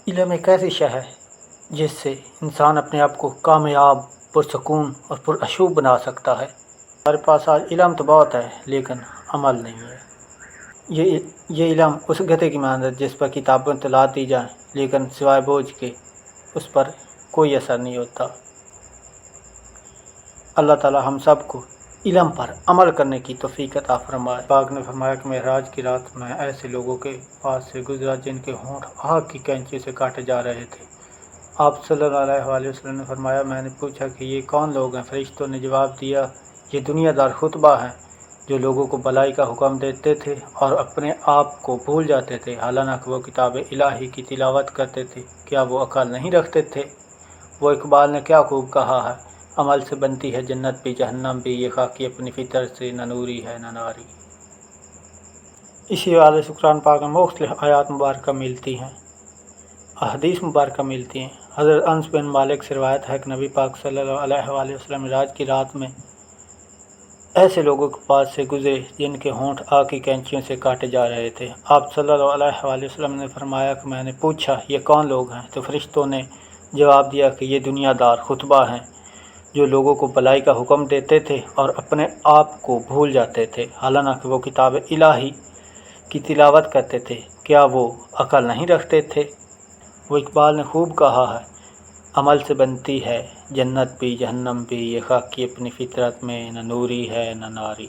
علم ایک ایسی شے ہے جس سے انسان اپنے آپ کو کامیاب، پرسکون اور پرعشوب بنا سکتا ہے۔ ہمارے پاس آج علم تو بہت ہے لیکن عمل نہیں ہے۔ یہ علم اس گدھے کی مانند ہے جس پر کتابیں تلا دی جائیں لیکن سوائے بوجھ کے اس پر کوئی اثر نہیں ہوتا۔ اللہ تعالی ہم سب کو علم پر عمل کرنے کی توفیق عطا فرمائے۔ پاک نے فرمایا کہ معراج کی رات میں ایسے لوگوں کے پاس سے گزرا جن کے ہونٹ آگ کی کینچی سے کاٹے جا رہے تھے۔ آپ صلی اللہ علیہ وآلہ وسلم نے فرمایا، میں نے پوچھا کہ یہ کون لوگ ہیں؟ فرشتوں نے جواب دیا، یہ دنیا دار خطبہ ہیں جو لوگوں کو بھلائی کا حکم دیتے تھے اور اپنے آپ کو بھول جاتے تھے، حالانکہ وہ کتاب الہی کی تلاوت کرتے تھے۔ کیا وہ عقل نہیں رکھتے تھے؟ وہ اقبال نے کیا خوب کہا ہے، عمل سے بنتی ہے جنت بھی جہنم بھی، یہ خاکی اپنی فطرت سے نہ نوری ہے نہ ناری۔ اسی حوالے سے قرآن پاک میں مختلف آیات مبارکہ ملتی ہیں، احادیث مبارکہ ملتی ہیں۔ حضرت انس بن مالک سے روایت ہے کہ نبی پاک صلی اللہ علیہ وآلہ وسلم معراج کی رات میں ایسے لوگوں کے پاس سے گزرے جن کے ہونٹ آگ کی کینچیوں سے کاٹے جا رہے تھے۔ آپ صلی اللہ علیہ وآلہ وسلم نے فرمایا کہ میں نے پوچھا، یہ کون لوگ ہیں؟ تو فرشتوں نے جواب دیا کہ یہ دنیا دار خطبہ ہیں جو لوگوں کو بھلائی کا حکم دیتے تھے اور اپنے آپ کو بھول جاتے تھے، حالانکہ وہ کتاب الہی کی تلاوت کرتے تھے۔ کیا وہ عقل نہیں رکھتے تھے؟ وہ اقبال نے خوب کہا ہے، عمل سے بنتی ہے جنت بھی جہنم بھی، یہ خاکی اپنی فطرت میں نہ نوری ہے نہ ناری۔